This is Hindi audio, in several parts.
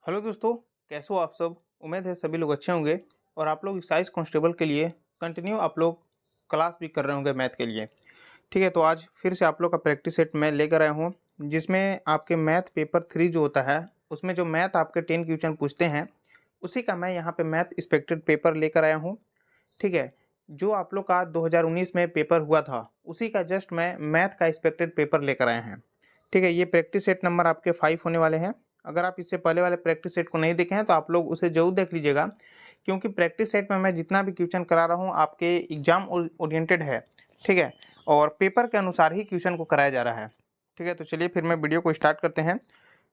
हेलो दोस्तों, कैसे हो आप सब। उम्मीद है सभी लोग अच्छे होंगे और आप लोग एक्साइज कांस्टेबल के लिए कंटिन्यू आप लोग क्लास भी कर रहे होंगे मैथ के लिए। ठीक है, तो आज फिर से आप लोग का प्रैक्टिस सेट मैं लेकर आया हूँ, जिसमें आपके मैथ पेपर 3 जो होता है उसमें जो मैथ आपके 10 क्वेश्चन पूछते हैं उसी का मैं यहाँ पे मैथ एक्सपेक्टेड पेपर लेकर आया हूँ। ठीक है, जो आप लोग का 2019 में पेपर हुआ था उसी का जस्ट मैं मैथ का एक्सपेक्टेड पेपर लेकर आए हैं। ठीक है, ये प्रैक्टिस सेट नंबर आपके 5 होने वाले हैं। अगर आप इससे पहले वाले प्रैक्टिस सेट को नहीं देखे हैं तो आप लोग उसे जरूर देख लीजिएगा, क्योंकि प्रैक्टिस सेट में मैं जितना भी क्वेश्चन करा रहा हूँ आपके एग्जाम ओरिएंटेड है। ठीक है, और पेपर के अनुसार ही क्वेश्चन को कराया जा रहा है। ठीक है, तो चलिए फिर मैं वीडियो को स्टार्ट करते हैं।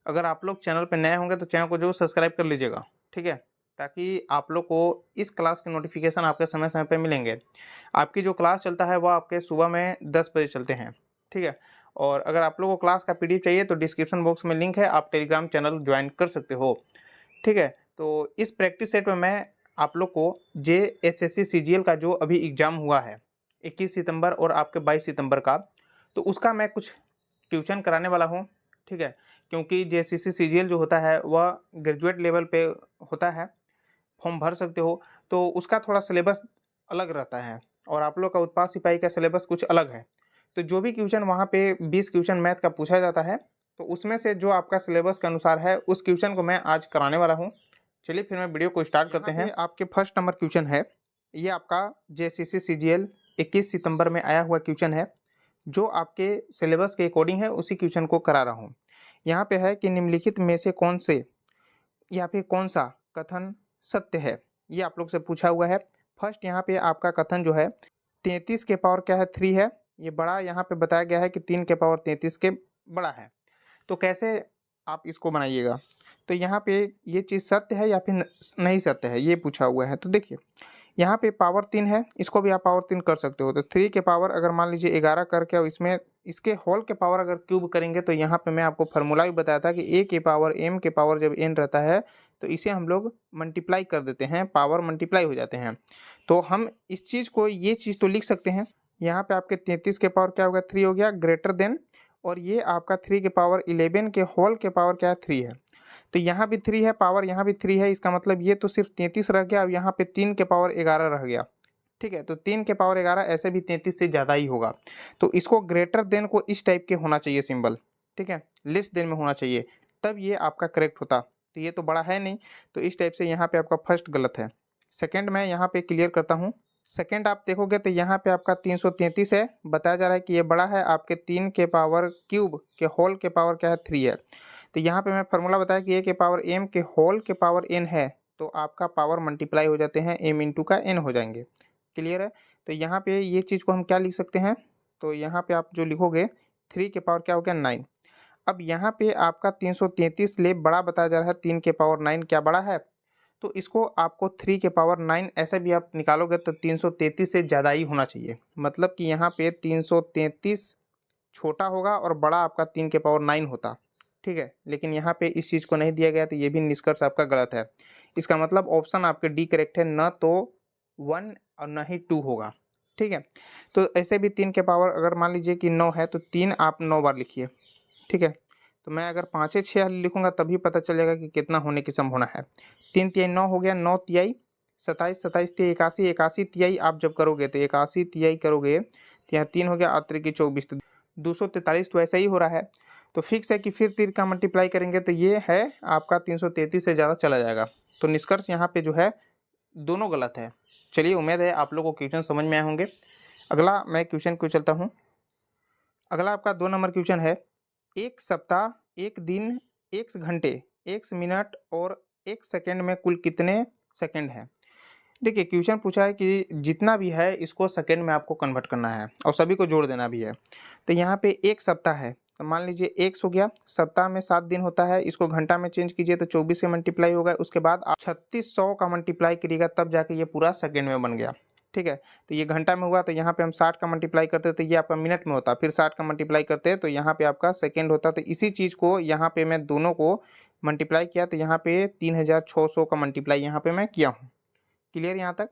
अगर आप लोग चैनल पर नए होंगे तो चैनल को जरूर सब्सक्राइब कर लीजिएगा। ठीक है, ताकि आप लोग को इस क्लास के नोटिफिकेशन आपके समय समय पे मिलेंगे। आपकी जो क्लास चलता है वह आपके सुबह में 10 बजे चलते हैं। ठीक है, और अगर आप लोगों को क्लास का पीडीएफ चाहिए तो डिस्क्रिप्शन बॉक्स में लिंक है, आप टेलीग्राम चैनल ज्वाइन कर सकते हो। ठीक है, तो इस प्रैक्टिस सेट में मैं आप लोग को JSSC CGL का जो अभी एग्ज़ाम हुआ है 21 सितंबर और आपके 22 सितंबर का, तो उसका मैं कुछ ट्यूशन कराने वाला हूँ। ठीक है, क्योंकि JSSC CGL जो होता है वह ग्रेजुएट लेवल पे होता है, फॉर्म भर सकते हो, तो उसका थोड़ा सिलेबस अलग रहता है और आप लोग का उत्पाद सिपाही का सिलेबस कुछ अलग है। तो जो भी क्वेश्चन वहाँ पे 20 क्वेश्चन मैथ का पूछा जाता है, तो उसमें से जो आपका सिलेबस के अनुसार है उस क्वेश्चन को मैं आज कराने वाला हूँ। चलिए फिर मैं वीडियो को स्टार्ट करते हैं। आपके फर्स्ट नंबर क्वेश्चन है, ये आपका JSSC CGL 21 सितंबर में आया हुआ क्वेश्चन है, जो आपके सिलेबस के अकॉर्डिंग है उसी क्वेश्चन को करा रहा हूँ। यहाँ पे है कि निम्नलिखित में से कौन से या फिर कौन सा कथन सत्य है, ये आप लोग से पूछा हुआ है। फर्स्ट यहाँ पे आपका कथन जो है 33 के पावर क्या है 3 है, ये बड़ा यहाँ पे बताया गया है कि 3 के पावर 33 के बड़ा है। तो कैसे आप इसको बनाइएगा, तो यहाँ पे ये चीज़ सत्य है या फिर नहीं सत्य है ये पूछा हुआ है। तो देखिए यहाँ पे पावर 3 है, इसको भी आप पावर 3 कर सकते हो। तो 3 के पावर अगर मान लीजिए 11 करके और इसमें इसके होल के पावर अगर क्यूब करेंगे तो यहाँ पे मैं आपको फार्मूला भी बताया था कि a के पावर m के पावर जब n रहता है तो इसे हम लोग मल्टीप्लाई कर देते हैं, पावर मल्टीप्लाई हो जाते हैं। तो हम इस चीज़ को ये चीज़ तो लिख सकते हैं, यहाँ पे आपके 33 के पावर क्या हो गया 3 हो गया ग्रेटर देन, और ये आपका 3 के पावर 11 के होल के पावर क्या है 3 है। तो यहाँ भी 3 है पावर, यहाँ भी 3 है, इसका मतलब ये तो सिर्फ 33 रह गया। अब यहाँ पे 3 के पावर 11 रह गया। ठीक है, तो 3 के पावर 11 ऐसे भी 33 से ज़्यादा ही होगा। तो इसको ग्रेटर देन को इस टाइप के होना चाहिए सिंबल। ठीक है, लेस देन में होना चाहिए, तब ये आपका करेक्ट होता। तो ये तो बड़ा है नहीं, तो इस टाइप से यहाँ पे आपका फर्स्ट गलत है। सेकंड मैं यहाँ पे क्लियर करता हूँ। सेकंड आप देखोगे तो यहाँ पे आपका 333 है, बताया जा रहा है कि ये बड़ा है आपके 3 के पावर क्यूब के होल के पावर क्या है 3 है। तो यहाँ पे मैं फार्मूला बताया कि a के पावर m के होल के पावर n है, तो आपका पावर मल्टीप्लाई हो जाते हैं, m इंटू का n हो जाएंगे। क्लियर है, तो यहाँ पे ये चीज़ को हम क्या लिख सकते हैं, तो यहाँ पे आप जो लिखोगे 3 के पावर क्या हो गया 9। अब यहाँ पे आपका 333 ले बड़ा बताया जा रहा है, 3 के पावर 9 क्या बड़ा है, तो इसको आपको 3 के पावर 9 ऐसे भी आप निकालोगे तो 333 से ज़्यादा ही होना चाहिए। मतलब कि यहाँ पे 333 छोटा होगा और बड़ा आपका 3 के पावर 9 होता। ठीक है, लेकिन यहाँ पे इस चीज़ को नहीं दिया गया, तो ये भी निष्कर्ष आपका गलत है। इसका मतलब ऑप्शन आपके डी करेक्ट है, न तो 1 और न ही 2 होगा। ठीक है, तो ऐसे भी 3 के पावर अगर मान लीजिए कि 9 है तो 3 आप 9 बार लिखिए। ठीक है, तो मैं अगर 5 6 लिखूंगा तभी पता चलेगा कि कितना होने की संभावना है। 3 तिहाई 9 हो गया, 9 तिहाई 27, 27 तिहाई 81, 81 तिहाई आप जब करोगे तो 81 तिहाई करोगे तो यहाँ 3 हो गया, आत्र की 24, तो 243 तो ऐसा ही हो रहा है। तो फिक्स है कि फिर 3 का मल्टीप्लाई करेंगे तो ये है आपका 333 से ज़्यादा चला जाएगा। तो निष्कर्ष यहाँ पे जो है दोनों गलत है। चलिए, उम्मीद है आप लोगों को क्वेश्चन समझ में आए होंगे। अगला मैं क्वेश्चन को चलता हूँ। अगला आपका 2 नंबर क्वेश्चन है, एक सप्ताह, एक दिन, एक घंटे, एक मिनट और एक सेकंड में कुल कितने सेकंड हैं। देखिए क्वेश्चन पूछा है कि जितना भी है इसको सेकंड में आपको कन्वर्ट करना है और सभी को जोड़ देना भी है। तो यहाँ पे एक सप्ताह है, तो मान लीजिए 1 हो गया, सप्ताह में 7 दिन होता है, इसको घंटा में चेंज कीजिए तो 24 से मल्टीप्लाई होगा, उसके बाद आप 3600 का मल्टीप्लाई करिएगा तब जाके ये पूरा सेकंड में बन गया। ठीक है, तो ये घंटा में हुआ तो यहाँ पे हम 60 का मल्टीप्लाई करते तो ये आपका मिनट में होता, फिर 60 का मल्टीप्लाई करते तो यहाँ पे आपका सेकेंड होता। तो इसी चीज़ को यहाँ पे मैं दोनों को मल्टीप्लाई किया तो यहाँ पे 3600 का मल्टीप्लाई यहाँ पे मैं किया हूँ। क्लियर यहाँ तक।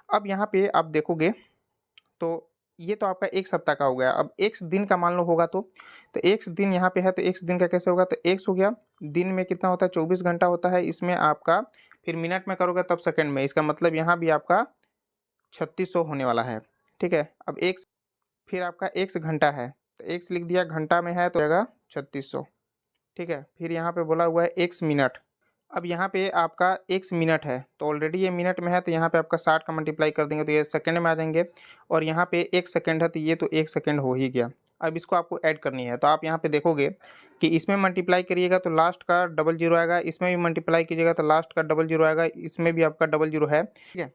अब यहाँ पे आप देखोगे तो ये तो आपका 1 सप्ताह का हो गया। अब x दिन का मान लो होगा तो x दिन यहाँ पे है तो x दिन का कैसे होगा, तो x हो गया, दिन में कितना होता है 24 घंटा होता है, इसमें आपका फिर मिनट में करोगे तब सेकंड में, इसका मतलब यहाँ भी आपका 3600 होने वाला है। ठीक है, अब x फिर आपका x घंटा है तो x लिख दिया, घंटा में है तो आएगा 3600। ठीक है, फिर यहाँ पे बोला हुआ है x मिनट। अब यहाँ पे आपका x मिनट है तो ऑलरेडी ये मिनट में है तो यहाँ पे आपका 60 का मल्टीप्लाई कर देंगे तो ये सेकंड में आ जाएंगे, और यहाँ पे 1 सेकंड है तो ये तो 1 सेकंड हो ही गया। अब इसको आपको ऐड करनी है तो आप यहाँ पे देखोगे कि इसमें मल्टीप्लाई करिएगा तो लास्ट का डबल जीरो आएगा, इसमें भी मल्टीप्लाई कीजिएगा तो लास्ट का डबल जीरो आएगा, इसमें भी आपका डबल जीरो है। ठीक है,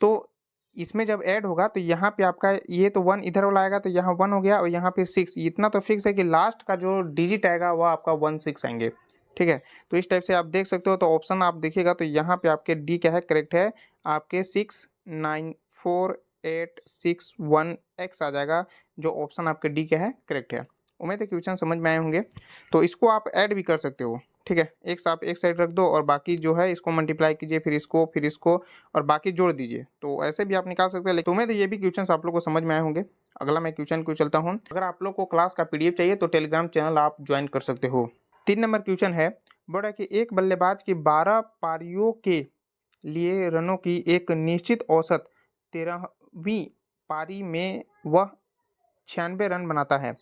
तो इसमें जब ऐड होगा तो यहाँ पे आपका ये तो 1 इधर वाला आएगा तो यहाँ 1 हो गया, और यहाँ पे 6, इतना तो फिक्स है कि लास्ट का जो डिजिट आएगा वह आपका 16 आएंगे। ठीक है, तो इस टाइप से आप देख सकते हो। तो ऑप्शन आप देखिएगा तो यहाँ पे आपके डी क्या है, करेक्ट है, आपके 69486 आ जाएगा, जो ऑप्शन आपके डी क्या है, करेक्ट है। उम्मीद है क्वेश्चन समझ में आए होंगे। तो इसको आप ऐड भी कर सकते हो। ठीक है, एक्स आप एक साइड रख दो और बाकी जो है इसको मल्टीप्लाई कीजिए, फिर इसको और बाकी जोड़ दीजिए, तो ऐसे भी आप निकाल सकते हैं। लेकिन उम्मीद है ये भी क्वेश्चन आप लोग को समझ में आए होंगे। अगला मैं क्वेश्चन को चलता हूँ। अगर आप लोग को क्लास का पीडीएफ चाहिए तो टेलीग्राम चैनल आप ज्वाइन कर सकते हो। 3 नंबर क्वेश्चन है, बोला कि एक बल्लेबाज की 12 पारियों के लिए रनों की एक निश्चित औसत 13वीं पारी में वह 96 रन बनाता है,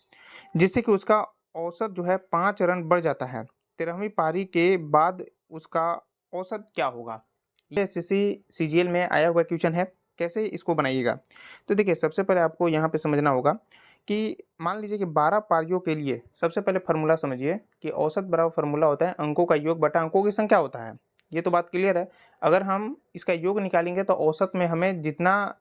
जिससे कि उसका औसत जो है 5 रन बढ़ जाता है। 13वीं पारी के बाद उसका औसत क्या होगा? ये एसएससी सीजीएल में आया हुआ क्वेश्चन है। कैसे इसको बनाइएगा, तो देखिए सबसे पहले आपको यहाँ पे समझना होगा कि मान लीजिए कि 12 पारियों के लिए सबसे पहले फार्मूला समझिए कि औसत बराबर फार्मूला होता है अंकों का योग बटा अंकों की संख्या होता है। ये तो बात क्लियर है। अगर हम इसका योग निकालेंगे तो औसत में हमें जितना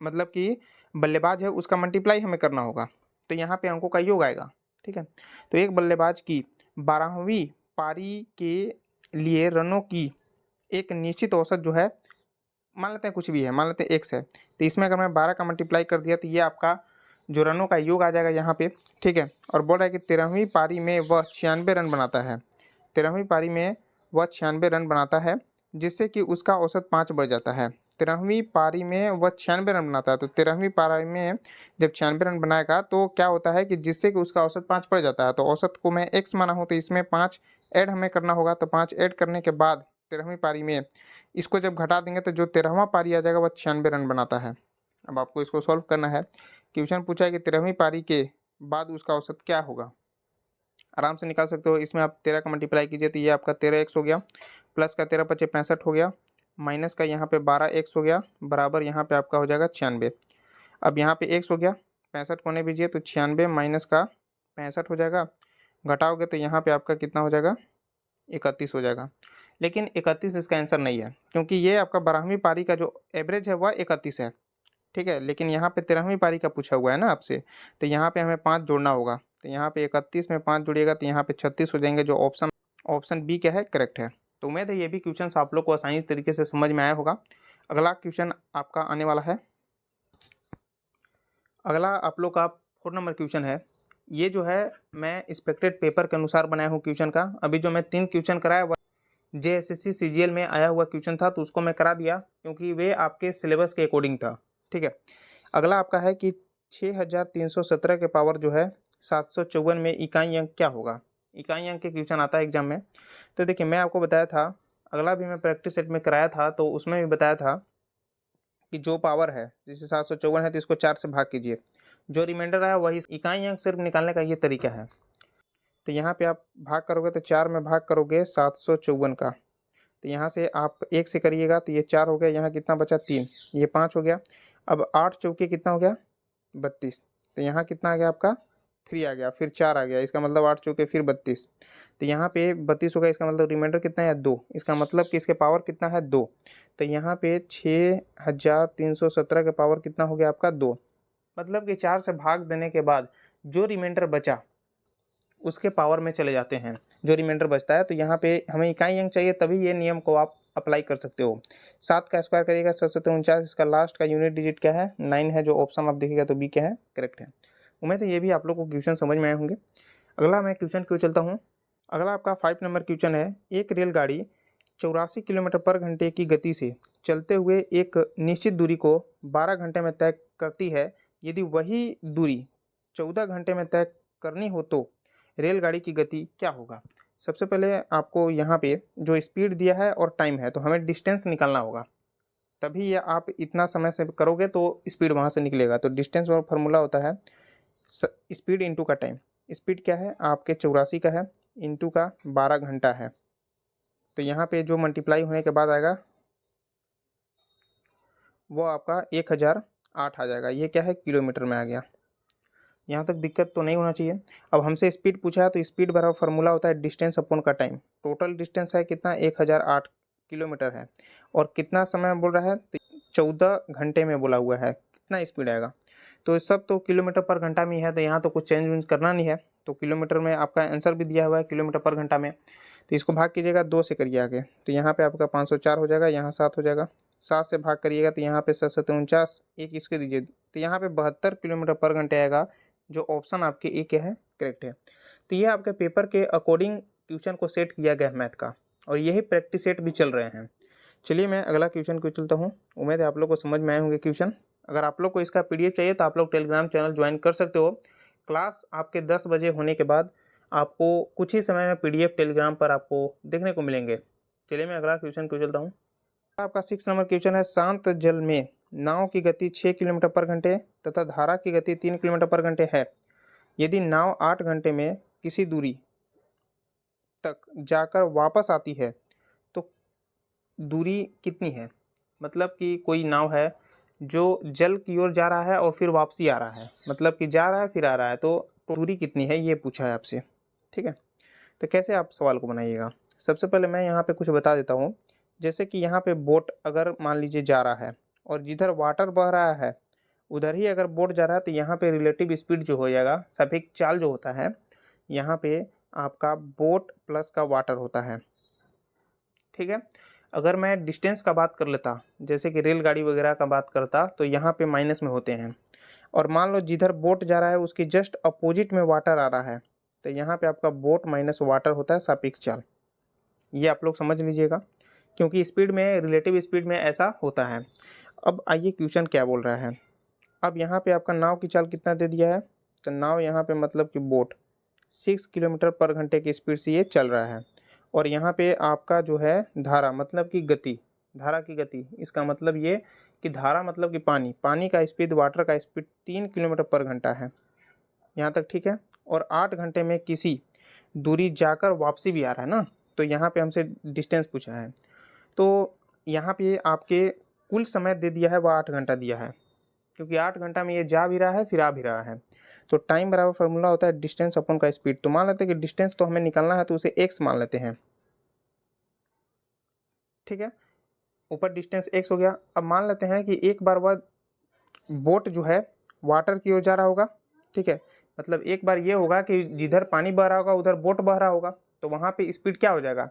मतलब कि बल्लेबाज है उसका मल्टीप्लाई हमें करना होगा, तो यहाँ पे अंकों का योग आएगा। ठीक है, तो एक बल्लेबाज की 12वीं पारी के लिए रनों की एक निश्चित औसत जो है, मान लेते हैं कुछ भी है, मान लेते हैं x है, तो इसमें अगर मैं 12 का मल्टीप्लाई कर दिया तो ये आपका जो रनों का योग आ जाएगा यहाँ पे। ठीक है, और बोल रहा है कि 13वीं पारी में वह 96 रन बनाता है। 13वीं पारी में वह 96 रन बनाता है, जिससे कि उसका औसत 5 बढ़ जाता है। 13वीं पारी में वह 96 रन बनाता है, तो 13वीं पारी में जब 96 रन बनाएगा तो क्या होता है कि जिससे कि उसका औसत 5 बढ़ जाता है। तो औसत को मैं x माना हूँ तो इसमें 5 ऐड हमें करना होगा, तो 5 ऐड करने के बाद 13वीं पारी में इसको जब घटा देंगे तो जो 13वां पारी आ जाएगा वह 96 रन बनाता है। अब आपको इसको सॉल्व करना है। क्वेश्चन पूछा है कि 13वीं पारी के बाद उसका औसत क्या होगा, आराम से निकाल सकते हो। इसमें आप 13 का मल्टीप्लाई कीजिए तो ये आपका 13x हो गया, प्लस का 13 पचे 65 हो गया, माइनस का यहाँ पे 12x हो गया, बराबर यहाँ पे आपका हो जाएगा 96। अब यहाँ पे x हो गया, 65 कोने दीजिए तो 96 माइनस का 65 हो जाएगा, घटाओगे तो यहाँ पे आपका कितना हो जाएगा, 31 हो जाएगा। लेकिन 31 इसका आंसर नहीं है, क्योंकि ये आपका 12वीं पारी का जो एवरेज है वह 31 है। ठीक है, लेकिन यहाँ पे 13वीं पारी का पूछा हुआ है ना आपसे, तो यहाँ पे हमें 5 जोड़ना होगा, तो यहाँ पे 31 में 5 जुड़िएगा तो यहाँ पे 36 हो जाएंगे, जो ऑप्शन बी क्या है, करेक्ट है। तो उम्मीद है ये भी क्वेश्चन आप लोग को आसानी तरीके से समझ में आया होगा। अगला क्वेश्चन आपका आने वाला है। अगला आप लोग का 4 नंबर क्वेश्चन है। ये जो है मैं एक्सपेक्टेड पेपर के अनुसार बनाया हूँ क्वेश्चन का। अभी जो मैं 3 क्वेश्चन कराया वह जेएसएससी सीजीएल में आया हुआ क्वेश्चन था, तो उसको मैं करा दिया क्योंकि वे आपके सिलेबस के अकॉर्डिंग था। ठीक है, अगला आपका है कि 6317 के पावर जो है 754 में इकाई अंक क्या होगा। इकाई अंक के क्वेश्चन आता है एग्जाम में। तो देखिए मैं आपको बताया था, अगला भी मैं प्रैक्टिस सेट में कराया था तो उसमें भी बताया था कि जो पावर है जैसे 754 है तो इसको 4 से भाग कीजिए, जो रिमाइंडर आया वही इकाई अंक सिर्फ निकालने का ये तरीका है। तो यहाँ पे आप भाग करोगे तो 4 में भाग करोगे 754 का, तो यहाँ से आप 1 से करिएगा तो ये 4 हो गया, यहाँ कितना बचा 3, ये 5 हो गया। अब 8 चौके कितना हो गया 32, तो यहाँ कितना आ गया आपका 3 आ गया, फिर 4 आ गया, इसका मतलब 8 चौके फिर 32, तो यहाँ पे 32 हो गया, इसका मतलब रिमाइंडर कितना है 2, इसका मतलब कि इसके पावर कितना है 2। तो यहाँ पे 6317 के पावर कितना हो गया आपका 2, मतलब कि 4 से भाग देने के बाद जो रिमाइंडर बचा उसके पावर में चले जाते हैं, जो रिमाइंडर बचता है। तो यहाँ पे हमें इकाई अंक चाहिए, तभी ये नियम को आप अप्लाई कर सकते हो। 7 का स्क्वायर करिएगा 749, इसका लास्ट का यूनिट डिजिट क्या है 9 है, जो ऑप्शन आप देखिएगा तो बी क्या है, करेक्ट है। उम्मीद है ये भी आप लोग को क्वेश्चन समझ में आए होंगे। अगला मैं क्वेश्चन क्यों चलता हूँ। अगला आपका 5 नंबर क्वेश्चन है। एक रेलगाड़ी 84 किलोमीटर पर घंटे की गति से चलते हुए एक निश्चित दूरी को 12 घंटे में तय करती है, यदि वही दूरी 14 घंटे में तय करनी हो तो रेलगाड़ी की गति क्या होगा। सबसे पहले आपको यहाँ पे जो स्पीड दिया है और टाइम है, तो हमें डिस्टेंस निकालना होगा, तभी ये आप इतना समय से करोगे तो स्पीड वहाँ से निकलेगा। तो डिस्टेंस और फार्मूला होता है स्पीड इंटू का टाइम। स्पीड क्या है आपके 84 का है, इंटू का 12 घंटा है। तो यहाँ पे जो मल्टीप्लाई होने के बाद आएगा वो आपका 1008 आ जाएगा। ये क्या है, किलोमीटर में आ गया। यहाँ तक दिक्कत तो नहीं होना चाहिए। अब हमसे स्पीड पूछा है, तो स्पीड बराबर फार्मूला होता है डिस्टेंस अपॉन का टाइम। टोटल डिस्टेंस है कितना, 1008 किलोमीटर है, और कितना समय बोल रहा है, तो 14 घंटे में बोला हुआ है। कितना स्पीड आएगा, तो सब तो किलोमीटर पर घंटा में ही है, तो यहाँ तो कुछ चेंज वेंज करना नहीं है। तो किलोमीटर में आपका आंसर भी दिया हुआ है किलोमीटर पर घंटा में। तो इसको भाग कीजिएगा 2 से करिए आगे, तो यहाँ पे आपका 504 हो जाएगा, यहाँ 7 हो जाएगा। 7 से भाग करिएगा तो यहाँ पे 7 7 49, एक इसके दीजिए, तो यहाँ पे 72 किलोमीटर पर घंटे आएगा, जो ऑप्शन आपके ए के है करेक्ट है। तो ये आपके पेपर के अकॉर्डिंग क्वेश्चन को सेट किया गया है मैथ का, और यही प्रैक्टिस सेट भी चल रहे हैं। चलिए मैं अगला क्वेश्चन को चलता हूँ। उम्मीद है आप लोग को समझ में आए होंगे क्वेश्चन। अगर आप लोग को इसका पीडीएफ चाहिए तो आप लोग टेलीग्राम चैनल ज्वाइन कर सकते हो। क्लास आपके 10 बजे होने के बाद आपको कुछ ही समय में पीडीएफ टेलीग्राम पर आपको देखने को मिलेंगे। चलिए मैं अगला क्वेश्चन को चलता हूँ। आपका 6 नंबर क्वेश्चन है, शांत जल में नाव की गति 6 किलोमीटर पर घंटे तथा धारा की गति 3 किलोमीटर पर घंटे है। यदि नाव 8 घंटे में किसी दूरी तक जाकर वापस आती है तो दूरी कितनी है। मतलब कि कोई नाव है जो जल की ओर जा रहा है और फिर वापसी आ रहा है, मतलब कि जा रहा है फिर आ रहा है, तो दूरी कितनी है ये पूछा है आपसे। ठीक है, तो कैसे आप सवाल को बनाइएगा। सबसे पहले मैं यहाँ पे कुछ बता देता हूँ। जैसे कि यहाँ पे बोट अगर मान लीजिए जा रहा है और जिधर वाटर बह रहा है उधर ही अगर बोट जा रहा है, तो यहाँ पे रिलेटिव स्पीड जो हो जाएगा, सापेक्ष चाल जो होता है, यहाँ पे आपका बोट प्लस का वाटर होता है। ठीक है, अगर मैं डिस्टेंस का बात कर लेता, जैसे कि रेलगाड़ी वगैरह का बात करता, तो यहाँ पे माइनस में होते हैं। और मान लो जिधर बोट जा रहा है उसके जस्ट अपोजिट में वाटर आ रहा है, तो यहाँ पे आपका बोट माइनस वाटर होता है सापेक्ष चाल। ये आप लोग समझ लीजिएगा, क्योंकि स्पीड में, रिलेटिव स्पीड में ऐसा होता है। अब आइए क्वेश्चन क्या बोल रहा है। अब यहाँ पे आपका नाव की चाल कितना दे दिया है, तो नाव यहाँ पे मतलब कि बोट 6 किलोमीटर पर घंटे की स्पीड से ये चल रहा है। और यहाँ पे आपका जो है धारा मतलब कि गति, धारा की गति, इसका मतलब ये कि धारा मतलब कि पानी, पानी का स्पीड, वाटर का स्पीड 3 किलोमीटर पर घंटा है। यहाँ तक ठीक है। और 8 घंटे में किसी दूरी जाकर वापसी भी आ रहा है ना, तो यहाँ पे हमसे डिस्टेंस पूछा है, तो यहाँ पे आपके कुल समय दे दिया है वह 8 घंटा दिया है, क्योंकि 8 घंटा में ये जा भी रहा है फिर आ भी रहा है। तो टाइम बराबर फार्मूला होता है डिस्टेंस अपॉन का स्पीड। तो मान लेते हैं कि डिस्टेंस तो हमें निकालना है, तो उसे x मान लेते हैं। ठीक है, ऊपर डिस्टेंस x हो गया। अब मान लेते हैं कि एक बार वह बोट जो है वाटर की ओर जा रहा होगा। ठीक है, मतलब एक बार ये होगा कि जिधर पानी बह रहा होगा उधर बोट बह रहा होगा, तो वहाँ पे स्पीड क्या हो जाएगा,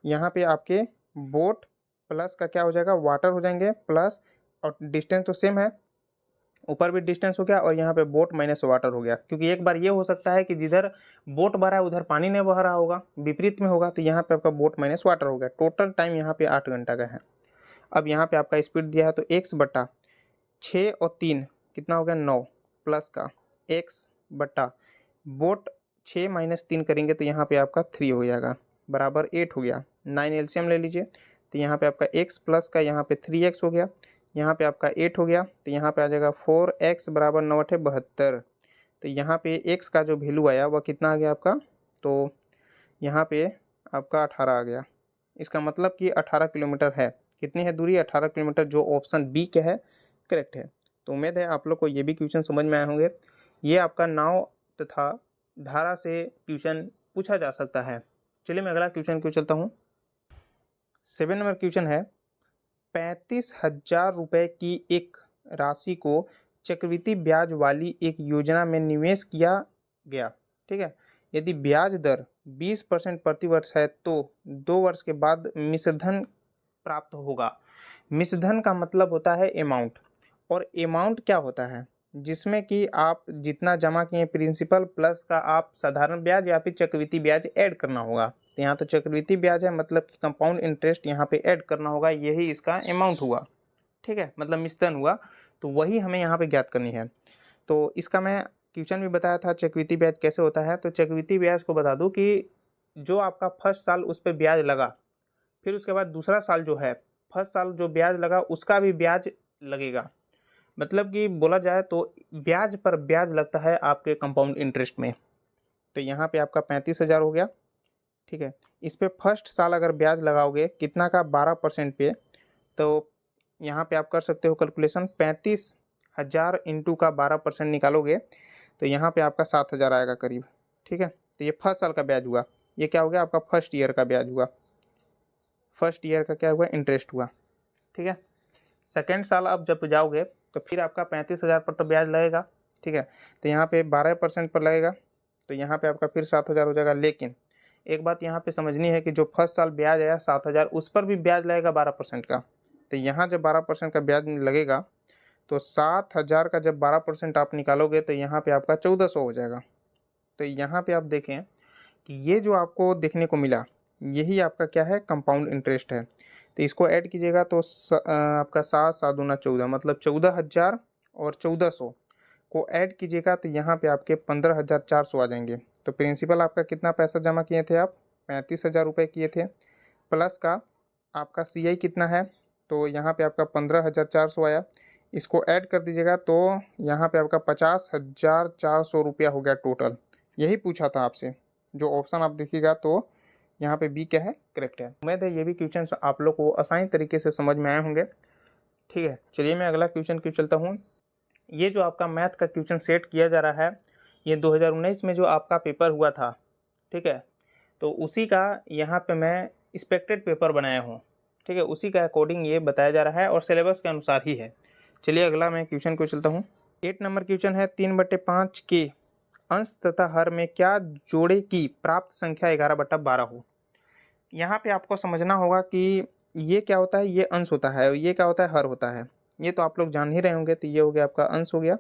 यहाँ पे आपके बोट प्लस का क्या हो जाएगा, वाटर हो जाएंगे प्लस, और डिस्टेंस तो सेम है, ऊपर भी डिस्टेंस हो गया, और यहाँ पे बोट माइनस वाटर हो गया। क्योंकि एक बार ये हो सकता है कि जिधर बोट बह रहा है उधर पानी नहीं बह रहा होगा, विपरीत में होगा, तो यहाँ पे आपका बोट माइनस वाटर हो गया। टोटल टाइम यहाँ पे 8 घंटा का है। अब यहाँ पे आपका स्पीड दिया है, तो x बटा 6 और 3 कितना हो गया, 9 प्लस का x बटा बोट 6 माइनस 3 करेंगे तो यहाँ पे आपका 3 हो जाएगा, बराबर 8 हो गया। 9 एलसीएम ले लीजिए, तो यहाँ पे आपका x प्लस का यहाँ पे 3x हो गया, यहाँ पे आपका 8 हो गया, तो यहाँ पे आ जाएगा 4x बराबर 9 8 72। तो यहाँ पे x का जो वैल्यू आया वह कितना आ गया आपका, तो यहाँ पे आपका 18 आ गया। इसका मतलब कि 18 किलोमीटर है। कितनी है दूरी, 18 किलोमीटर, जो ऑप्शन बी के है करेक्ट है। तो उम्मीद है आप लोग को ये भी क्वेश्चन समझ में आए होंगे। ये आपका नाव तथा धारा से क्वेश्चन पूछा जा सकता है। चलिए मैं अगला क्वेश्चन क्यों चलता हूँ। 7 नंबर क्वेश्चन है, 35,000 रुपये की एक राशि को चक्रवृद्धि ब्याज वाली एक योजना में निवेश किया गया। ठीक है, यदि ब्याज दर 20% प्रति वर्ष है तो 2 वर्ष के बाद मिश्रधन प्राप्त होगा। मिश्रधन का मतलब होता है अमाउंट, और अमाउंट क्या होता है, जिसमें कि आप जितना जमा किए प्रिंसिपल प्लस का आप साधारण ब्याज या फिर चक्रवृद्धि ब्याज ऐड करना होगा। तो यहाँ तो चक्रवृद्धि ब्याज है, मतलब कि कंपाउंड इंटरेस्ट यहाँ पे ऐड करना होगा, यही इसका अमाउंट हुआ। ठीक है, मतलब मिश्रण हुआ, तो वही हमें यहाँ पे ज्ञात करनी है। तो इसका मैं क्वेश्चन भी बताया था चक्रवृद्धि ब्याज कैसे होता है। तो चक्रवृद्धि ब्याज को बता दूं कि जो आपका फर्स्ट साल उस पर ब्याज लगा, फिर उसके बाद दूसरा साल जो है फर्स्ट साल जो ब्याज लगा उसका भी ब्याज लगेगा। मतलब कि बोला जाए तो ब्याज पर ब्याज लगता है आपके कंपाउंड इंटरेस्ट में। तो यहाँ पे आपका 35,000 हो गया, ठीक है। इस पे फर्स्ट साल अगर ब्याज लगाओगे कितना का 12% पे, तो यहाँ पे आप कर सकते हो कैलकुलेशन। 35,000 इंटू का 12% निकालोगे तो यहाँ पे आपका 7,000 आएगा करीब, ठीक है। तो ये फर्स्ट साल का ब्याज हुआ। ये क्या हो गया आपका फर्स्ट ईयर का ब्याज हुआ, फर्स्ट ईयर का क्या हुआ इंटरेस्ट हुआ, ठीक है। सेकेंड साल आप जब जाओगे तो फिर आपका 35,000 पर तो ब्याज लगेगा, ठीक है। तो यहाँ पे 12% पर लगेगा, तो यहाँ पे आपका फिर 7,000 हो जाएगा। लेकिन एक बात यहाँ पे समझनी है कि जो फर्स्ट साल ब्याज आया 7,000 उस पर भी ब्याज लगेगा 12% का। तो यहाँ जब 12% का ब्याज लगेगा तो 7,000 का जब 12% आप निकालोगे तो यहाँ पे आपका 1,400 हो जाएगा। तो यहाँ पे आप देखें कि ये जो आपको देखने को मिला यही आपका क्या है कंपाउंड इंटरेस्ट है। तो इसको ऐड कीजिएगा तो आपका 7 7 दूना 14 मतलब 14,000 और 1,400 को ऐड कीजिएगा तो यहाँ पे आपके 15,400 आ जाएंगे। तो प्रिंसिपल आपका कितना पैसा जमा किए थे आप 35,000 रुपये किए थे, प्लस का आपका CI कितना है तो यहाँ पे आपका 15,400 आया। इसको ऐड कर दीजिएगा तो यहाँ पे आपका 50,400 रुपया हो गया टोटल। यही पूछा था आपसे, जो ऑप्शन आप देखिएगा तो यहाँ पे बी क्या है करेक्ट है। उम्मीद है ये भी क्वेश्चन आप लोग को आसानी तरीके से समझ में आए होंगे, ठीक है। चलिए मैं अगला क्वेश्चन क्यों चलता हूँ। ये जो आपका मैथ का क्वेश्चन सेट किया जा रहा है ये 2019 में जो आपका पेपर हुआ था, ठीक है। तो उसी का यहाँ पे मैं एक्सपेक्टेड पेपर बनाया हूँ, ठीक है। उसी का अकॉर्डिंग ये बताया जा रहा है और सिलेबस के अनुसार ही है। चलिए अगला मैं क्वेश्चन को चलता हूँ। 8 नंबर क्वेश्चन है 3/5 के अंश तथा हर में क्या जोड़े की प्राप्त संख्या 11/12 हो। यहाँ पे आपको समझना होगा कि ये क्या होता है, ये अंश होता है और ये क्या होता है हर होता है। ये तो आप लोग जान ही रहे होंगे। तो ये हो गया आपका अंश हो गया,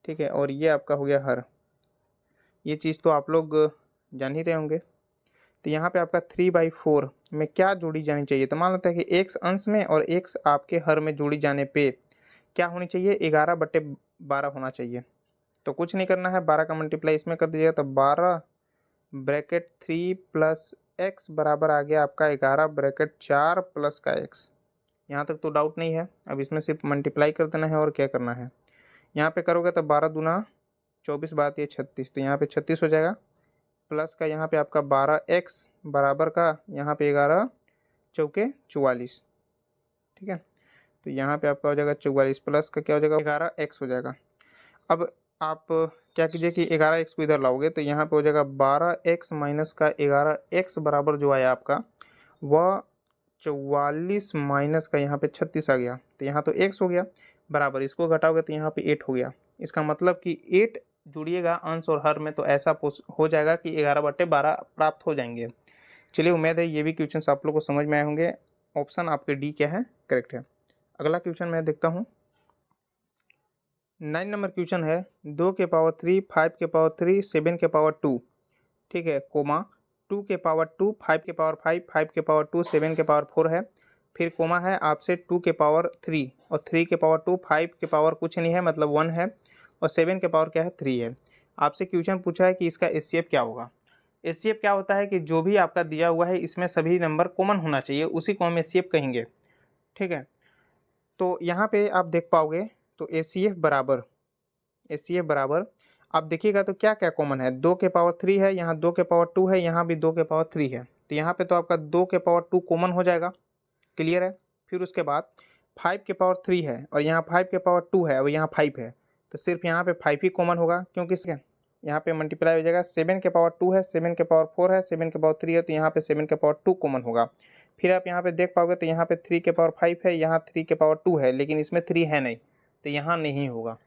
ठीक है, और ये आपका हो गया हर। ये चीज़ तो आप लोग जान ही रहे होंगे। तो यहाँ पे आपका 3/4 में क्या जोड़ी जानी चाहिए। तो मान लेते हैं कि x अंश में और x आपके हर में जोड़ी जाने पे क्या होनी चाहिए 11/12 होना चाहिए। तो कुछ नहीं करना है, 12 का मल्टीप्लाई इसमें कर दीजिएगा तो 12 ब्रैकेट 3 प्लस x बराबर आ गया आपका 11 ब्रैकेट 4 प्लस का x। यहाँ तक तो डाउट नहीं है। अब इसमें सिर्फ मल्टीप्लाई कर देना है और क्या करना है, यहाँ पे करोगे तो 12 दूना 24 बात ये 36, तो यहाँ पे 36 हो जाएगा। प्लस का यहाँ पे आपका 12x बराबर का यहाँ पे 11 चौके 44, ठीक है। तो यहाँ पे आपका हो जाएगा 44 प्लस का क्या हो जाएगा 11x हो जाएगा। अब आप क्या कीजिए कि 11x को इधर लाओगे तो यहाँ पे हो जाएगा 12x माइनस का 11x बराबर जो आया आपका वह 44 माइनस का यहाँ पे 36 आ गया। तो यहाँ तो x हो गया बराबर, इसको घटाओगे तो यहाँ पे 8 हो गया। इसका मतलब कि 8 जुड़िएगा अंश और हर में तो ऐसा हो जाएगा कि 11/12 प्राप्त हो जाएंगे। चलिए उम्मीद है ये भी क्वेश्चन आप लोग को समझ में आए होंगे। ऑप्शन आपके डी क्या है करेक्ट है। अगला क्वेश्चन मैं देखता हूँ। 9 नंबर क्वेश्चन है 2 के पावर 3 5 के पावर 3 7 के पावर 2, ठीक है, कोमा 2 के पावर 2 5 के पावर 5 5 के पावर 2 7 के पावर 4 है। फिर कोमा है आपसे 2 के पावर 3 और 3 के पावर 2 5 के पावर कुछ नहीं है मतलब 1 है और 7 के पावर क्या है 3 है। आपसे क्वेश्चन पूछा है कि इसका एचसीएफ क्या होगा। एचसीएफ क्या होता है कि जो भी आपका दिया हुआ है इसमें सभी नंबर कॉमन होना चाहिए, उसी को हम एचसीएफ कहेंगे, ठीक है। तो यहाँ पे आप देख पाओगे तो एचसीएफ बराबर आप देखिएगा तो क्या क्या कॉमन है। 2 के पावर 3 है, यहाँ 2 के पावर 2 है, यहाँ भी 2 के पावर 3 है। तो यहाँ पे तो आपका 2 के पावर 2 कॉमन हो जाएगा, क्लियर है। फिर उसके बाद 5 के पावर 3 है और यहाँ 5 के पावर 2 है और यहाँ 5 है, तो सिर्फ यहाँ पे 5 ही कॉमन होगा क्योंकि यहाँ पे मल्टीप्लाई हो जाएगा। 7 के पावर 2 है, 7 के पावर 4 है, 7 के पावर 3 है, तो यहाँ पे 7 के पावर 2 कॉमन होगा। फिर आप यहाँ पे देख पाओगे तो यहाँ पे 3 के पावर 5 है, यहाँ 3 के पावर 2 है, लेकिन इसमें 3 है नहीं, तो यहाँ नहीं होगा,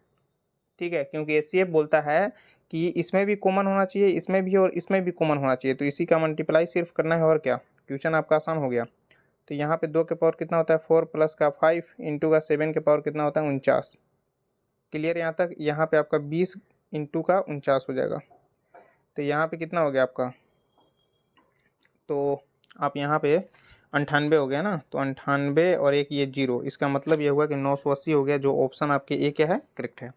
ठीक है, क्योंकि एचसीएफ बोलता है कि इसमें भी कॉमन होना चाहिए, इसमें भी और इसमें भी कॉमन होना चाहिए। तो इसी का मल्टीप्लाई सिर्फ करना है और क्या, क्वेश्चन आपका आसान हो गया। तो यहाँ पे 2 के पावर कितना होता है 4 प्लस का 5 इंटू का 7 के पावर कितना होता है 49, क्लियर यहाँ तक। यहाँ पे आपका 20 इंटू का 49 हो जाएगा। तो यहाँ पे कितना हो गया आपका, तो आप यहाँ पे 98 हो गया ना, तो 98 और एक ये 0, इसका मतलब ये हुआ कि 980 हो गया। जो ऑप्शन आपके ए क्या है करेक्ट है।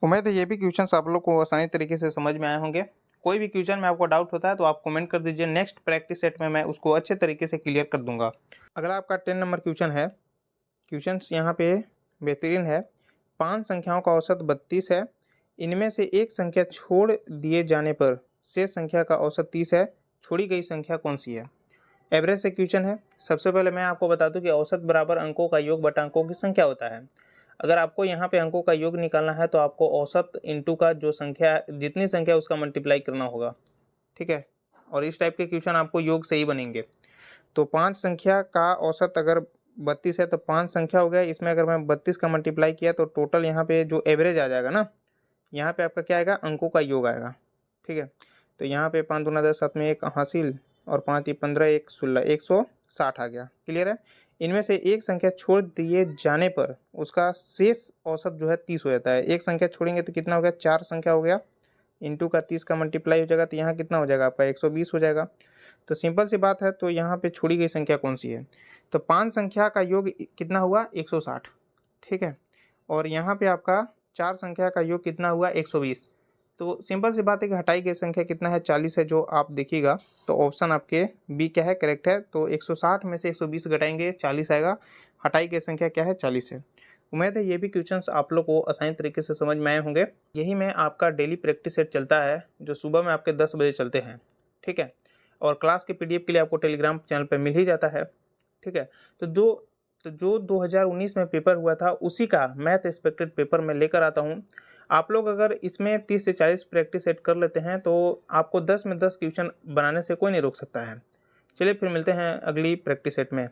उम्मीद है ये भी क्वेश्चंस आप लोग को आसानी तरीके से समझ में आए होंगे। कोई भी क्वेश्चन में आपको डाउट होता है तो आप कमेंट कर दीजिए, नेक्स्ट प्रैक्टिस सेट में मैं उसको अच्छे तरीके से क्लियर कर दूंगा। अगला आपका 10 नंबर क्वेश्चन है। क्वेश्चंस यहाँ पे बेहतरीन है। 5 संख्याओं का औसत 32 है। इनमें से एक संख्या छोड़ दिए जाने पर शेष संख्या का औसत 30 है। छोड़ी गई संख्या कौन सी है? एवरेज से क्वेश्चन है। सबसे पहले मैं आपको बता दूं कि औसत बराबर अंकों का योग बटा अंकों की संख्या होता है। अगर आपको यहाँ पे अंकों का योग निकालना है तो आपको औसत इंटू का जो संख्या जितनी संख्या उसका मल्टीप्लाई करना होगा, ठीक है। और इस टाइप के क्वेश्चन आपको योग से ही बनेंगे। तो 5 संख्या का औसत अगर 32 है तो 5 संख्या हो गया, इसमें अगर मैं 32 का मल्टीप्लाई किया तो टोटल यहाँ पे जो एवरेज आ जाएगा ना, यहाँ पे आपका क्या आएगा, अंकों का योग आएगा, ठीक है। तो यहाँ पे 5 दूना 10, 7 में 1 हासिल और 5 15 1 16 160 आ गया। क्लियर है। इनमें से एक संख्या छोड़ दिए जाने पर उसका शेष औसत जो है 30 हो जाता है। एक संख्या छोड़ेंगे तो कितना हो गया, 4 संख्या हो गया, इंटू का 30 का मल्टीप्लाई हो जाएगा तो यहाँ कितना हो जाएगा आपका 120 हो जाएगा। तो सिंपल सी बात है। तो यहाँ पे छोड़ी गई संख्या कौन सी है? तो 5 संख्या का योग कितना हुआ, 160, ठीक है। और यहाँ पे आपका 4 संख्या का योग कितना हुआ, 120। तो सिंपल सी बात है कि हटाई गई संख्या कितना है, 40 है, जो आप देखिएगा तो ऑप्शन आपके बी क्या है, करेक्ट है। तो 160 में से 120 घटाएंगे 40 आएगा। हटाई गई संख्या क्या है, 40 है। उम्मीद है ये भी क्वेश्चंस आप लोग को आसानी तरीके से समझ में आए होंगे। यही में आपका डेली प्रैक्टिस सेट चलता है जो सुबह में आपके 10 बजे चलते हैं, ठीक है। और क्लास के PDF के लिए आपको टेलीग्राम चैनल पर मिल ही जाता है, ठीक है। तो जो 2019 में पेपर हुआ था उसी का मैथ एक्सपेक्टेड पेपर मैं लेकर आता हूँ। आप लोग अगर इसमें 30 से 40 प्रैक्टिस सेट कर लेते हैं तो आपको 10 में 10 क्वेश्चन बनाने से कोई नहीं रोक सकता है। चलिए फिर मिलते हैं अगली प्रैक्टिस सेट में।